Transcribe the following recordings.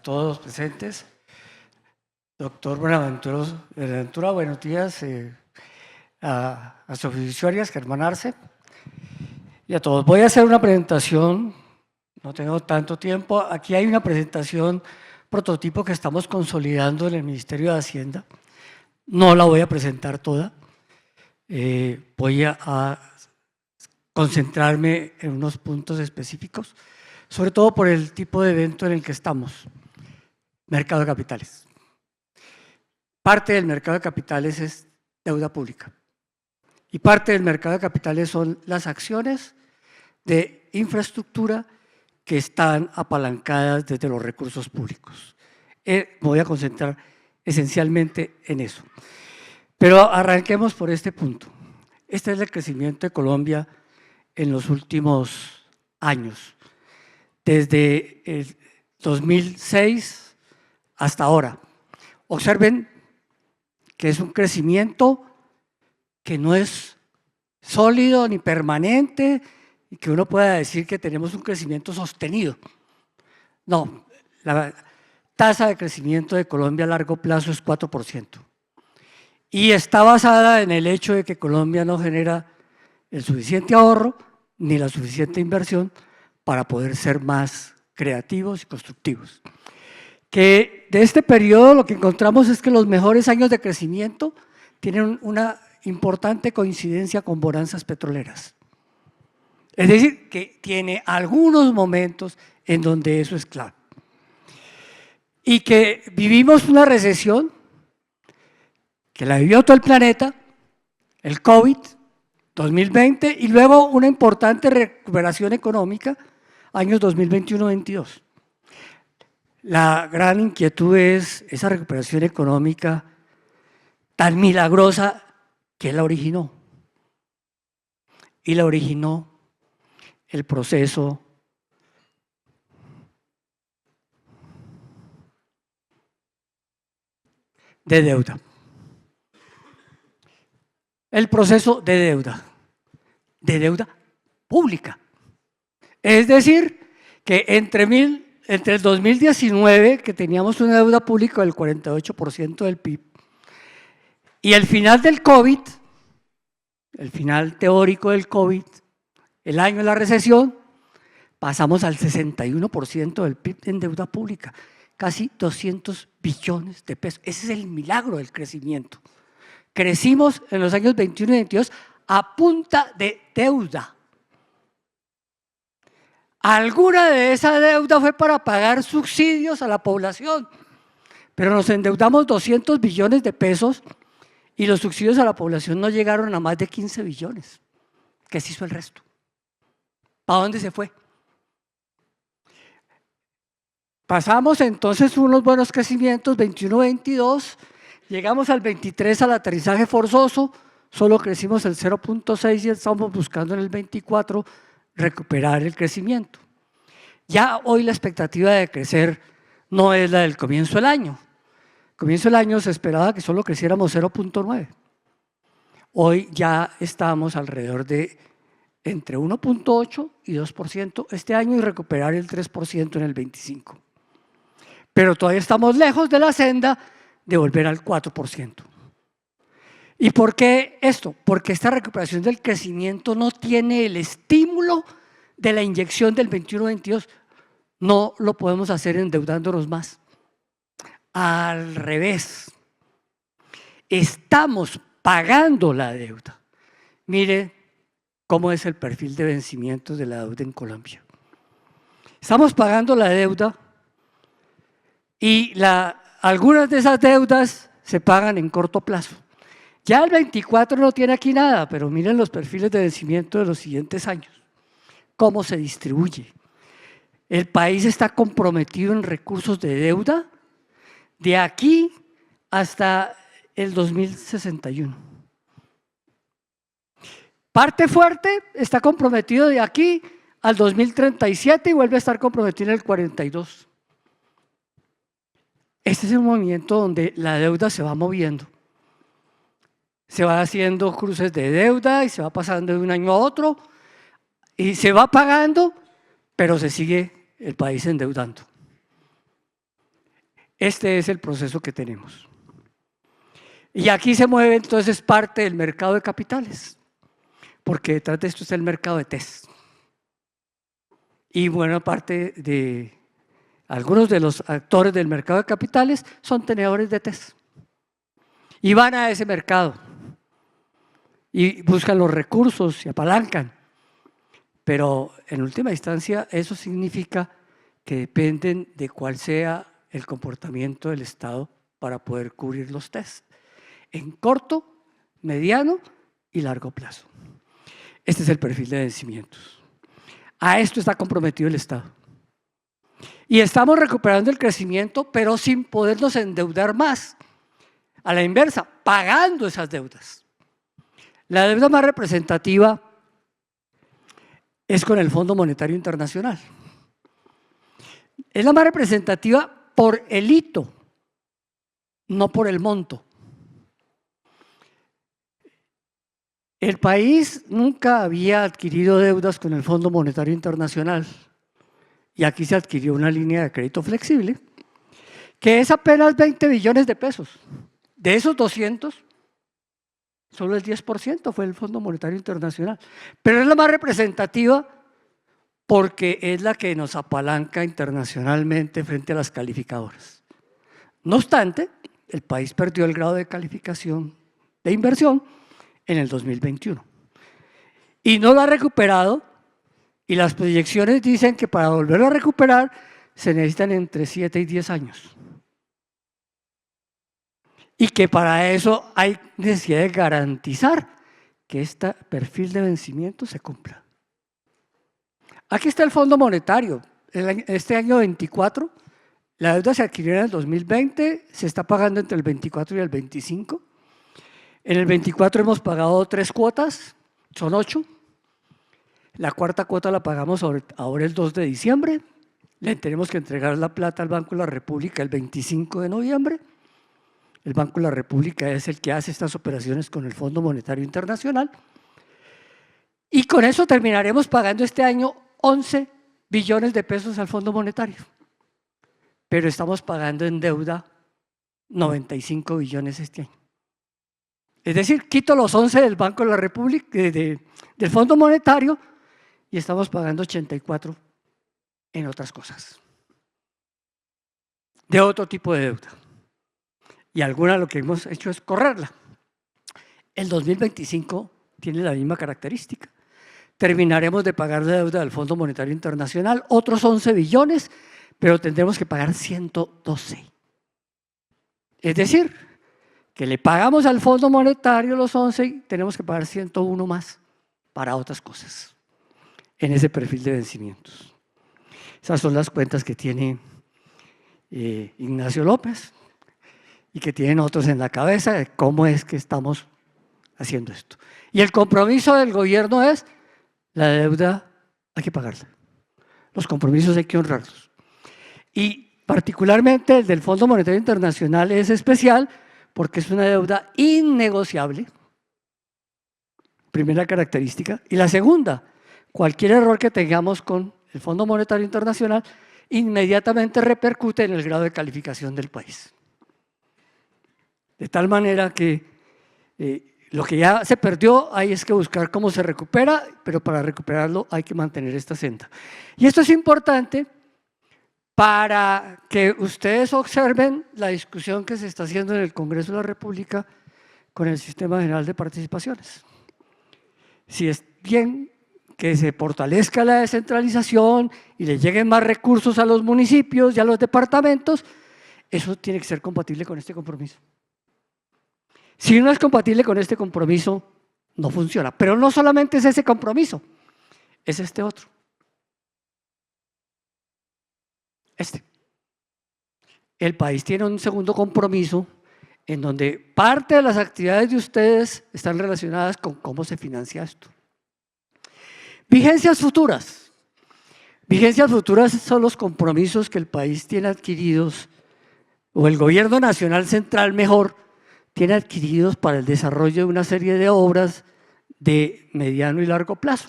todos presentes. Doctor Buenaventura, buenos días a sus oficiarias, Germán Arce, y a todos. Voy a hacer una presentación, no tengo tanto tiempo. Aquí hay una presentación prototipo que estamos consolidando en el Ministerio de Hacienda. No la voy a presentar toda. Voy a concentrarme en unos puntos específicos, sobre todo por el tipo de evento en el que estamos. Mercado de capitales. Parte del mercado de capitales es deuda pública y parte del mercado de capitales son las acciones de infraestructura que están apalancadas desde los recursos públicos. Me voy a concentrar esencialmente en eso. Pero arranquemos por este punto. Este es el crecimiento de Colombia en los últimos años, desde el 2006 hasta ahora. Observen que es un crecimiento que no es sólido ni permanente y que uno pueda decir que tenemos un crecimiento sostenido. No, la tasa de crecimiento de Colombia a largo plazo es 4%. Y está basada en el hecho de que Colombia no genera el suficiente ahorro ni la suficiente inversión para poder ser más creativos y constructivos. Que de este periodo lo que encontramos es que los mejores años de crecimiento tienen una importante coincidencia con bonanzas petroleras. Es decir, que tiene algunos momentos en donde eso es clave. Y que vivimos una recesión que la vivió todo el planeta, el COVID, 2020, y luego una importante recuperación económica, años 2021-22. La gran inquietud es esa recuperación económica tan milagrosa que la originó. Y la originó el proceso de deuda. El proceso de deuda pública. Es decir, que entre el 2019, que teníamos una deuda pública del 48% del PIB, y el final del COVID, el final teórico del COVID, el año de la recesión, pasamos al 61% del PIB en deuda pública, casi 200 billones de pesos. Ese es el milagro del crecimiento. Crecimos en los años 21 y 22 a punta de deuda. Alguna de esa deuda fue para pagar subsidios a la población, pero nos endeudamos 200 billones de pesos y los subsidios a la población no llegaron a más de 15 billones. ¿Qué se hizo el resto? ¿Para dónde se fue? Pasamos entonces unos buenos crecimientos, 21-22, llegamos al 23 al aterrizaje forzoso, solo crecimos el 0.6 y estamos buscando en el 24 recuperar el crecimiento. Ya hoy la expectativa de crecer no es la del comienzo del año. Al comienzo del año se esperaba que solo creciéramos 0.9. Hoy ya estamos alrededor de entre 1.8 y 2% este año y recuperar el 3% en el 25. Pero todavía estamos lejos de la senda de volver al 4%. ¿Y por qué esto? Porque esta recuperación del crecimiento no tiene el estímulo de la inyección del 21-22. No lo podemos hacer endeudándonos más. Al revés. Estamos pagando la deuda. Mire cómo es el perfil de vencimientos de la deuda en Colombia. Estamos pagando la deuda y algunas de esas deudas se pagan en corto plazo. Ya el 24 no tiene aquí nada, pero miren los perfiles de vencimiento de los siguientes años. ¿Cómo se distribuye? El país está comprometido en recursos de deuda de aquí hasta el 2061. Parte fuerte está comprometido de aquí al 2037 y vuelve a estar comprometido en el 42. Este es un movimiento donde la deuda se va moviendo. Se va haciendo cruces de deuda y se va pasando de un año a otro y se va pagando, pero se sigue el país endeudando. Este es el proceso que tenemos. Y aquí se mueve entonces parte del mercado de capitales, porque detrás de esto está el mercado de TES. Y buena parte de algunos de los actores del mercado de capitales son tenedores de TES. Y van a ese mercado y buscan los recursos y apalancan. Pero en última instancia eso significa que dependen de cuál sea el comportamiento del Estado para poder cubrir los TES en corto, mediano y largo plazo. Este es el perfil de vencimientos. A esto está comprometido el Estado. Y estamos recuperando el crecimiento, pero sin podernos endeudar más. A la inversa, pagando esas deudas. La deuda más representativa es con el Fondo Monetario Internacional. Es la más representativa por el hito, no por el monto. El país nunca había adquirido deudas con el Fondo Monetario Internacional y aquí se adquirió una línea de crédito flexible que es apenas 20 billones de pesos. De esos 200, solo el 10% fue el Fondo Monetario Internacional, pero es la más representativa porque es la que nos apalanca internacionalmente frente a las calificadoras. No obstante, el país perdió el grado de calificación de inversión en el 2021 y no lo ha recuperado, y las proyecciones dicen que para volverlo a recuperar se necesitan entre 7 y 10 años y que para eso hay necesidad de garantizar que este perfil de vencimiento se cumpla. Aquí está el Fondo Monetario. Este año 24, la deuda se adquirió en el 2020, se está pagando entre el 24 y el 25. En el 24 hemos pagado 3 cuotas, son 8. La cuarta cuota la pagamos ahora el 2 de diciembre. Le tenemos que entregar la plata al Banco de la República el 25 de noviembre. El Banco de la República es el que hace estas operaciones con el Fondo Monetario Internacional. Y con eso terminaremos pagando este año 11 billones de pesos al Fondo Monetario. Pero estamos pagando en deuda 95 billones este año. Es decir, quito los 11 del Banco de la República, del Fondo Monetario, y estamos pagando 84 en otras cosas, de otro tipo de deuda. Y alguna lo que hemos hecho es correrla. El 2025 tiene la misma característica. Terminaremos de pagar la deuda del Fondo Monetario Internacional, otros 11 billones, pero tendremos que pagar 112. Es decir, que le pagamos al Fondo Monetario los 11 y tenemos que pagar 101 más para otras cosas en ese perfil de vencimientos. Esas son las cuentas que tiene Ignacio López y que tienen otros en la cabeza de cómo es que estamos haciendo esto. Y el compromiso del gobierno es: la deuda hay que pagarla, los compromisos hay que honrarlos. Y particularmente el del Fondo Monetario Internacional es especial porque es una deuda innegociable, primera característica. Y la segunda, cualquier error que tengamos con el Fondo Monetario Internacional inmediatamente repercute en el grado de calificación del país. De tal manera que lo que ya se perdió hay es que buscar cómo se recupera, pero para recuperarlo hay que mantener esta senda. Y esto es importante para que ustedes observen la discusión que se está haciendo en el Congreso de la República con el Sistema General de Participaciones. Si es bien que se fortalezca la descentralización y le lleguen más recursos a los municipios y a los departamentos, eso tiene que ser compatible con este compromiso. Si no es compatible con este compromiso, no funciona. Pero no solamente es ese compromiso, es este otro. El país tiene un segundo compromiso en donde parte de las actividades de ustedes están relacionadas con cómo se financia esto. Vigencias futuras. Vigencias futuras son los compromisos que el país tiene adquiridos, o el gobierno nacional central mejor, tiene adquiridos para el desarrollo de una serie de obras de mediano y largo plazo,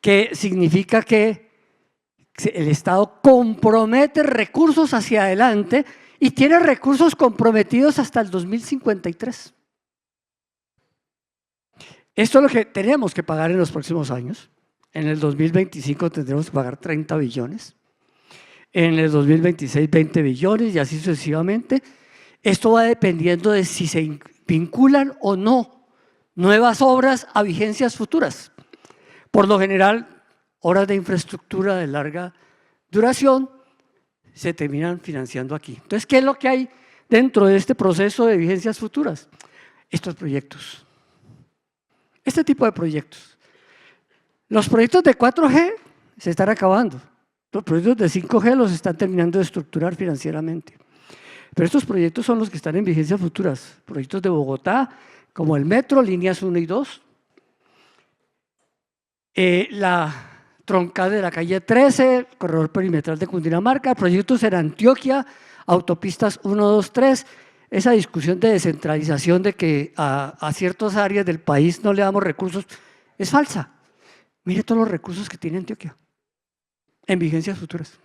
que significa que El Estado compromete recursos hacia adelante y tiene recursos comprometidos hasta el 2053. Esto es lo que tenemos que pagar en los próximos años. En el 2025 tendremos que pagar 30 billones. En el 2026, 20 billones y así sucesivamente. Esto va dependiendo de si se vinculan o no nuevas obras a vigencias futuras. Por lo general, obras de infraestructura de larga duración se terminan financiando aquí. Entonces, ¿qué es lo que hay dentro de este proceso de vigencias futuras? Estos proyectos. Este tipo de proyectos. Los proyectos de 4G se están acabando. Los proyectos de 5G los están terminando de estructurar financieramente. Pero estos proyectos son los que están en vigencias futuras. Proyectos de Bogotá, como el metro, líneas 1 y 2. La troncal de la calle 13, el corredor perimetral de Cundinamarca, proyectos en Antioquia, autopistas 1, 2, 3. Esa discusión de descentralización de que a ciertas áreas del país no le damos recursos es falsa. Mire todos los recursos que tiene Antioquia en vigencias futuras.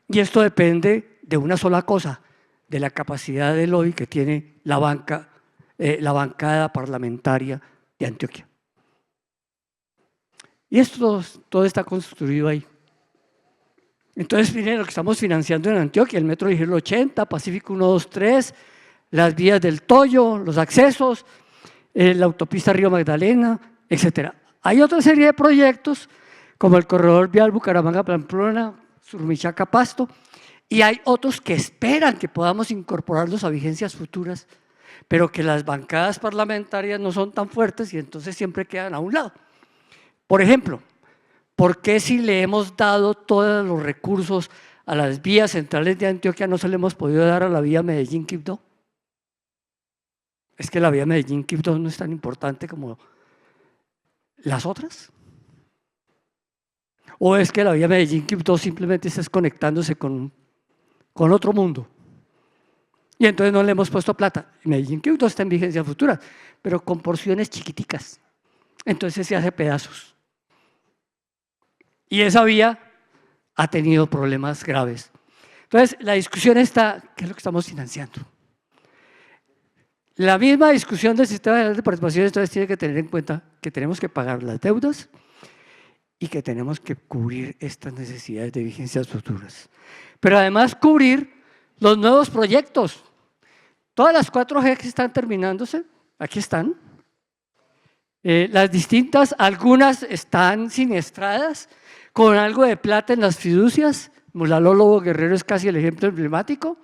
Y esto depende de una sola cosa, de la capacidad de lobby que tiene la bancada parlamentaria de Antioquia. Y esto todo está construido ahí. Entonces, miren lo que estamos financiando en Antioquia: el metro ligero 80, Pacífico 1, 2, 3, las vías del Toyo, los accesos, la autopista Río Magdalena, etc. Hay otra serie de proyectos, como el corredor vial Bucaramanga-Pamplona, Surmichaca-Pasto, y hay otros que esperan que podamos incorporarlos a vigencias futuras, pero que las bancadas parlamentarias no son tan fuertes y entonces siempre quedan a un lado. Por ejemplo, ¿por qué si le hemos dado todos los recursos a las vías centrales de Antioquia no se le hemos podido dar a la vía Medellín-Quibdó? ¿Es que la vía Medellín-Quibdó no es tan importante como las otras? ¿O es que la vía Medellín-Quibdó simplemente está desconectándose con otro mundo? Y entonces no le hemos puesto plata. Medellín-Quibdó está en vigencia futura, pero con porciones chiquiticas. Entonces se hace pedazos. Y esa vía ha tenido problemas graves. Entonces, la discusión está, ¿qué es lo que estamos financiando? La misma discusión del sistema general de participación, entonces tiene que tener en cuenta que tenemos que pagar las deudas y que tenemos que cubrir estas necesidades de vigencias futuras. Pero además cubrir los nuevos proyectos. Todas las 4G que están terminándose, aquí están. Las distintas, algunas están siniestradas, con algo de plata en las fiducias. Mulaló Lobo Guerrero es casi el ejemplo emblemático.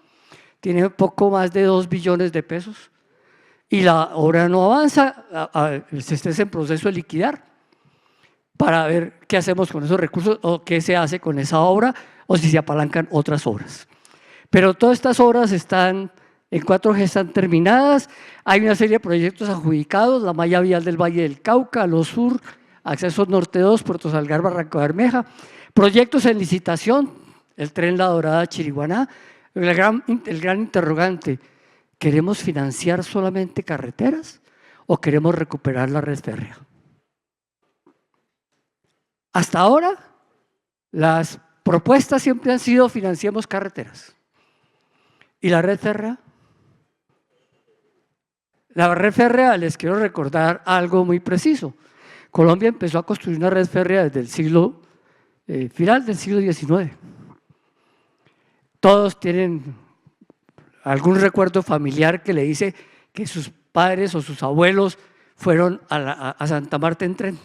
Tiene poco más de 2 billones de pesos. Y la obra no avanza, se está en proceso de liquidar para ver qué hacemos con esos recursos o qué se hace con esa obra o si se apalancan otras obras. Pero todas estas obras están en 4G, están terminadas. Hay una serie de proyectos adjudicados: la malla vial del Valle del Cauca, Los Sur, Accesos Norte 2, Puerto Salgar, Barranco Bermeja. Proyectos en licitación: el tren La Dorada-Chiriguaná. El gran interrogante: ¿queremos financiar solamente carreteras o queremos recuperar la red férrea? Hasta ahora, las propuestas siempre han sido: financiemos carreteras. ¿Y la red férrea? La red férrea, les quiero recordar algo muy preciso. Colombia empezó a construir una red férrea desde el final del siglo XIX. Todos tienen algún recuerdo familiar que le dice que sus padres o sus abuelos fueron a Santa Marta en tren.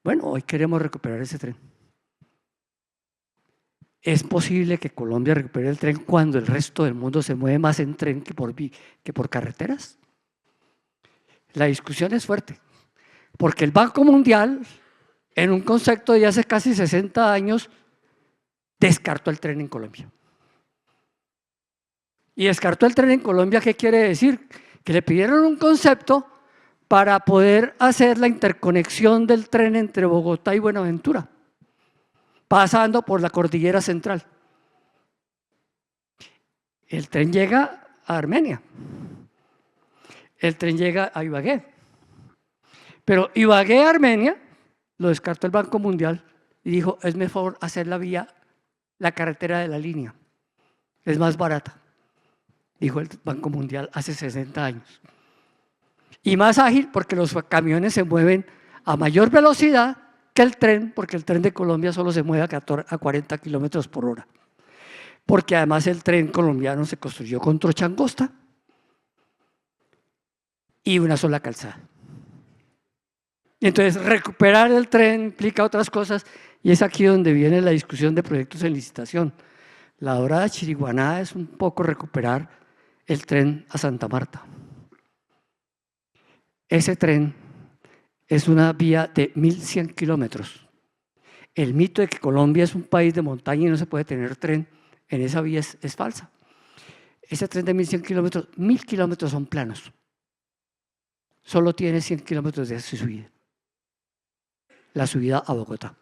Bueno, hoy queremos recuperar ese tren. ¿Es posible que Colombia recupere el tren cuando el resto del mundo se mueve más en tren que por carreteras? La discusión es fuerte, porque el Banco Mundial, en un concepto de hace casi 60 años, descartó el tren en Colombia. Y descartó el tren en Colombia, ¿qué quiere decir? Que le pidieron un concepto para poder hacer la interconexión del tren entre Bogotá y Buenaventura, pasando por la cordillera central. El tren llega a Armenia, el tren llega a Ibagué, pero Ibagué, Armenia, lo descartó el Banco Mundial y dijo, es mejor hacer la carretera de la línea, es más barata, dijo el Banco Mundial hace 60 años. Y más ágil porque los camiones se mueven a mayor velocidad que el tren, porque el tren de Colombia solo se mueve a 40 kilómetros por hora. Porque además el tren colombiano se construyó con trocha angosta y una sola calzada. Entonces, recuperar el tren implica otras cosas y es aquí donde viene la discusión de proyectos en licitación. La Dorada Chiriguaná es un poco recuperar el tren a Santa Marta. Ese tren es una vía de 1.100 kilómetros. El mito de que Colombia es un país de montaña y no se puede tener tren en esa vía es falsa. Ese tren de 1.100 kilómetros, 1.000 kilómetros son planos. Solo tiene 100 kilómetros de subida. La subida a Bogotá.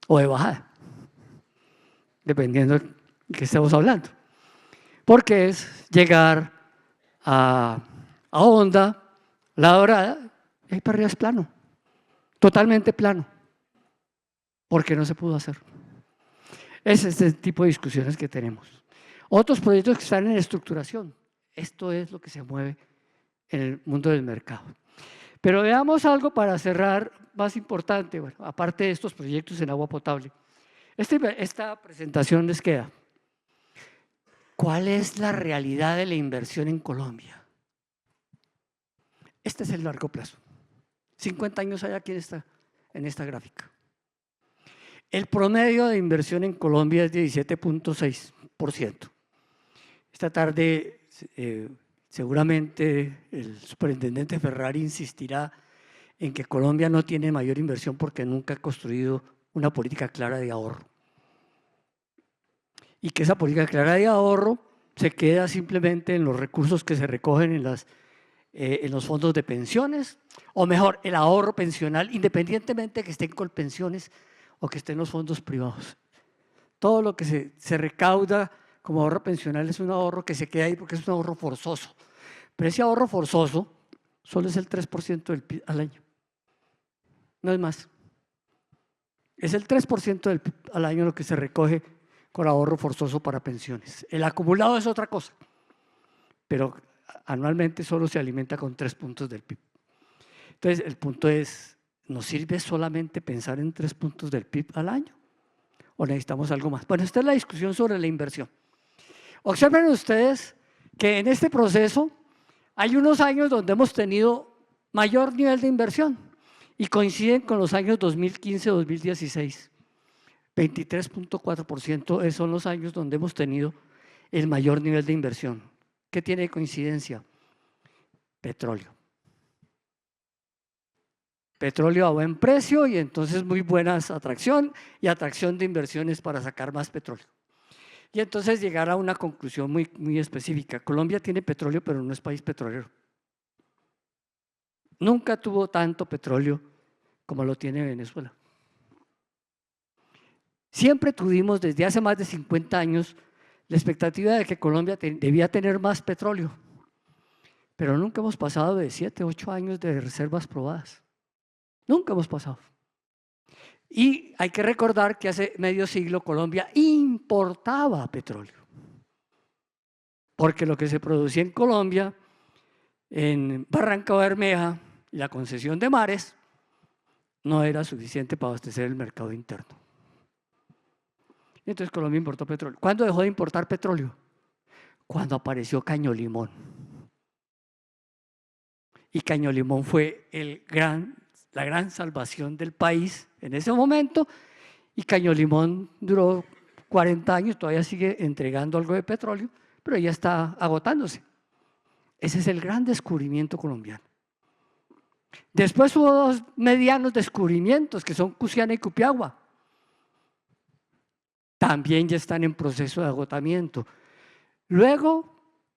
O de bajada. Dependiendo de qué estemos hablando. Porque es llegar a Honda, La Dorada, y ahí para arriba es plano. Totalmente plano. Porque no se pudo hacer. Ese es el tipo de discusiones que tenemos. Otros proyectos que están en estructuración. Esto es lo que se mueve en el mundo del mercado. Pero veamos algo para cerrar más importante, bueno, aparte de estos proyectos en agua potable. Esta presentación les queda. ¿Cuál es la realidad de la inversión en Colombia? Este es el largo plazo. 50 años hay aquí en esta gráfica. El promedio de inversión en Colombia es de 17.6%. Esta tarde seguramente el superintendente Ferrari insistirá en que Colombia no tiene mayor inversión porque nunca ha construido una política clara de ahorro. Y que esa política clara de ahorro se queda simplemente en los recursos que se recogen en los fondos de pensiones, o mejor, el ahorro pensional, independientemente de que estén con pensiones o que estén en los fondos privados. Todo lo que se recauda como ahorro pensional es un ahorro que se queda ahí porque es un ahorro forzoso. Pero ese ahorro forzoso solo es el 3% del PIB al año. No es más. Es el 3% del PIB al año lo que se recoge con ahorro forzoso para pensiones. El acumulado es otra cosa, pero anualmente solo se alimenta con 3 puntos del PIB. Entonces, el punto es, ¿nos sirve solamente pensar en 3 puntos del PIB al año? ¿O necesitamos algo más? Bueno, esta es la discusión sobre la inversión. Observen ustedes que en este proceso hay unos años donde hemos tenido mayor nivel de inversión y coinciden con los años 2015-2016. 23.4% son los años donde hemos tenido el mayor nivel de inversión. ¿Qué tiene de coincidencia? Petróleo. Petróleo a buen precio y entonces muy buena atracción y atracción de inversiones para sacar más petróleo. Y entonces llegar a una conclusión muy específica. Colombia tiene petróleo, pero no es país petrolero. Nunca tuvo tanto petróleo como lo tiene Venezuela. Siempre tuvimos desde hace más de 50 años la expectativa de que Colombia debía tener más petróleo, pero nunca hemos pasado de 7, 8 años de reservas probadas. Nunca hemos pasado. Y hay que recordar que hace medio siglo Colombia importaba petróleo, porque lo que se producía en Colombia, en Barranca Bermeja y la concesión de mares, no era suficiente para abastecer el mercado interno. Entonces Colombia importó petróleo. ¿Cuándo dejó de importar petróleo? Cuando apareció Caño Limón. Y Caño Limón fue la gran salvación del país en ese momento. Y Caño Limón duró 40 años, todavía sigue entregando algo de petróleo, pero ya está agotándose. Ese es el gran descubrimiento colombiano. Después hubo 2 medianos descubrimientos que son Cusiana y Cupiagua. También ya están en proceso de agotamiento. Luego,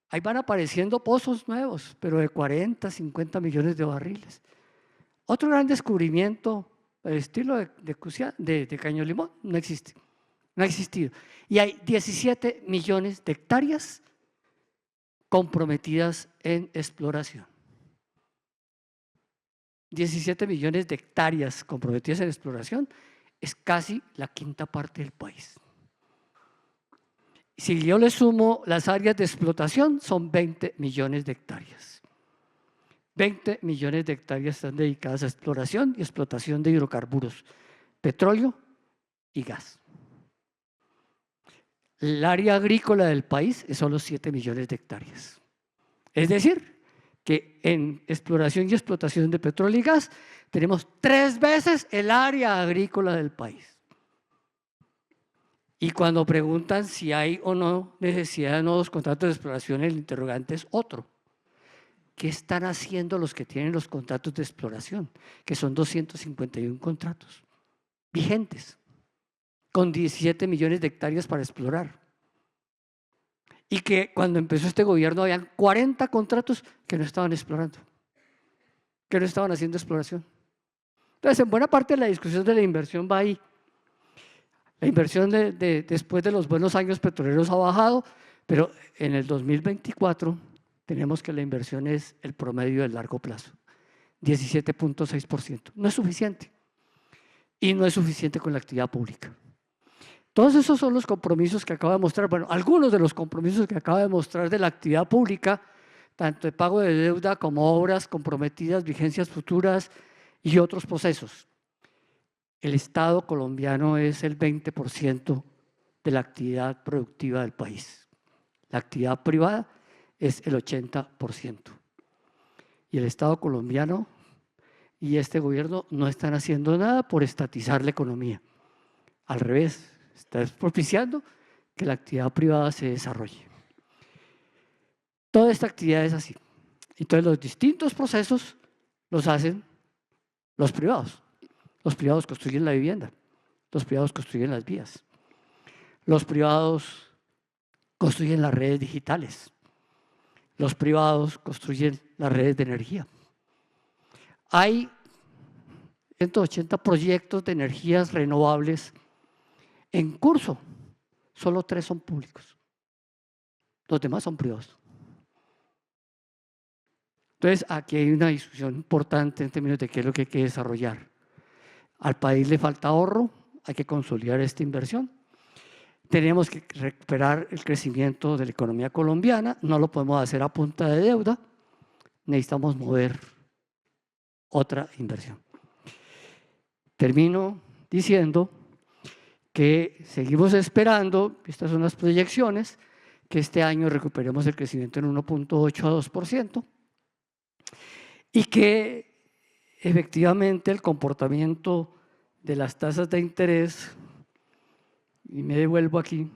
ahí van apareciendo pozos nuevos, pero de 40, 50 millones de barriles. Otro gran descubrimiento, el estilo de Caño Limón, no existe, no ha existido. Y hay 17 millones de hectáreas comprometidas en exploración. 17 millones de hectáreas comprometidas en exploración es casi la quinta parte del país. Si yo le sumo las áreas de explotación, son 20 millones de hectáreas. 20 millones de hectáreas están dedicadas a exploración y explotación de hidrocarburos, petróleo y gas. El área agrícola del país es solo 7 millones de hectáreas. Es decir, que en exploración y explotación de petróleo y gas tenemos 3 veces el área agrícola del país. Y cuando preguntan si hay o no necesidad de nuevos contratos de exploración, el interrogante es otro. ¿Qué están haciendo los que tienen los contratos de exploración? Que son 251 contratos vigentes, con 17 millones de hectáreas para explorar. Y que cuando empezó este gobierno habían 40 contratos que no estaban explorando, que no estaban haciendo exploración. Entonces, en buena parte la discusión de la inversión va ahí. La inversión después de los buenos años petroleros ha bajado, pero en el 2024 tenemos que la inversión es el promedio del largo plazo, 17.6%. No es suficiente. Y no es suficiente con la actividad pública. Todos esos son los compromisos que acaba de mostrar, bueno, algunos de los compromisos que acaba de mostrar de la actividad pública, tanto de pago de deuda como obras comprometidas, vigencias futuras y otros procesos. El Estado colombiano es el 20% de la actividad productiva del país. La actividad privada es el 80%. Y el Estado colombiano y este gobierno no están haciendo nada por estatizar la economía. Al revés, está propiciando que la actividad privada se desarrolle. Toda esta actividad es así. Entonces los distintos procesos los hacen los privados. Los privados construyen la vivienda, los privados construyen las vías, los privados construyen las redes digitales, los privados construyen las redes de energía. Hay 180 proyectos de energías renovables en curso, solo 3 son públicos, los demás son privados. Entonces, aquí hay una discusión importante en términos de qué es lo que hay que desarrollar. Al país le falta ahorro, hay que consolidar esta inversión. Tenemos que recuperar el crecimiento de la economía colombiana, no lo podemos hacer a punta de deuda, necesitamos mover otra inversión. Termino diciendo que seguimos esperando, estas son las proyecciones, que este año recuperemos el crecimiento en 1.8 a 2% y que efectivamente el comportamiento de las tasas de interés, y me devuelvo aquí,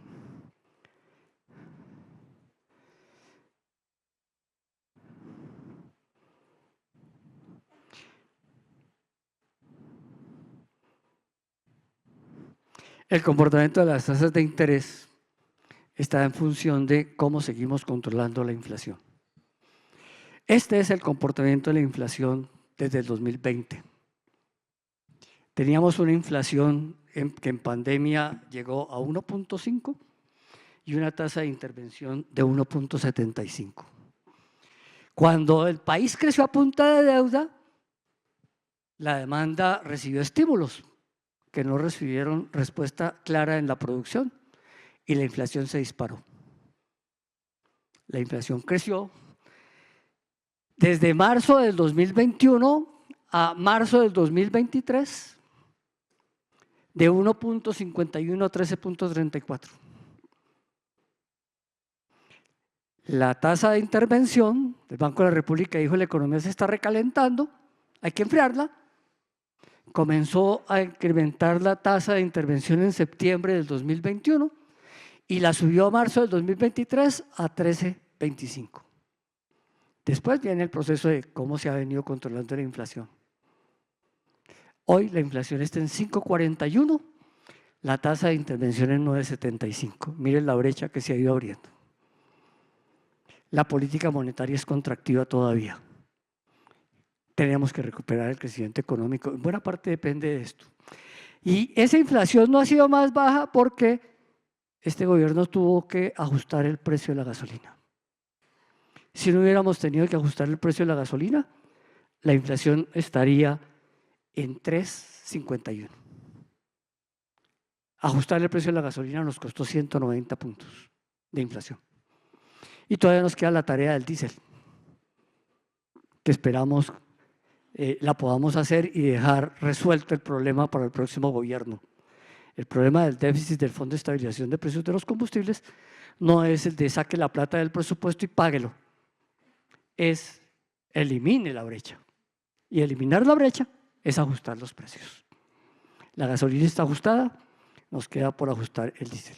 el comportamiento de las tasas de interés está en función de cómo seguimos controlando la inflación. Este es el comportamiento de la inflación desde el 2020. Teníamos una inflación que en pandemia llegó a 1.5 y una tasa de intervención de 1.75. Cuando el país creció a punta de deuda, la demanda recibió estímulos que no recibieron respuesta clara en la producción y la inflación se disparó. La inflación creció desde marzo del 2021 a marzo del 2023 de 1.51 a 13.34. La tasa de intervención del Banco de la República dijo: la economía se está recalentando, hay que enfriarla. Comenzó a incrementar la tasa de intervención en septiembre del 2021 y la subió a marzo del 2023 a 13.25. Después viene el proceso de cómo se ha venido controlando la inflación. Hoy la inflación está en 5.41, la tasa de intervención en 9.75. Miren la brecha que se ha ido abriendo. La política monetaria es contractiva todavía. Tenemos que recuperar el crecimiento económico. En buena parte depende de esto. Y esa inflación no ha sido más baja porque este gobierno tuvo que ajustar el precio de la gasolina. Si no hubiéramos tenido que ajustar el precio de la gasolina, la inflación estaría en 3.51. Ajustar el precio de la gasolina nos costó 190 puntos de inflación. Y todavía nos queda la tarea del diésel, que esperamos la podamos hacer y dejar resuelto el problema para el próximo gobierno. El problema del déficit del Fondo de Estabilización de Precios de los Combustibles no es el de saque la plata del presupuesto y páguelo, es elimine la brecha. Y eliminar la brecha es ajustar los precios. La gasolina está ajustada, nos queda por ajustar el diésel.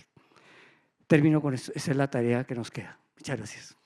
Termino con esto, esa es la tarea que nos queda. Muchas gracias.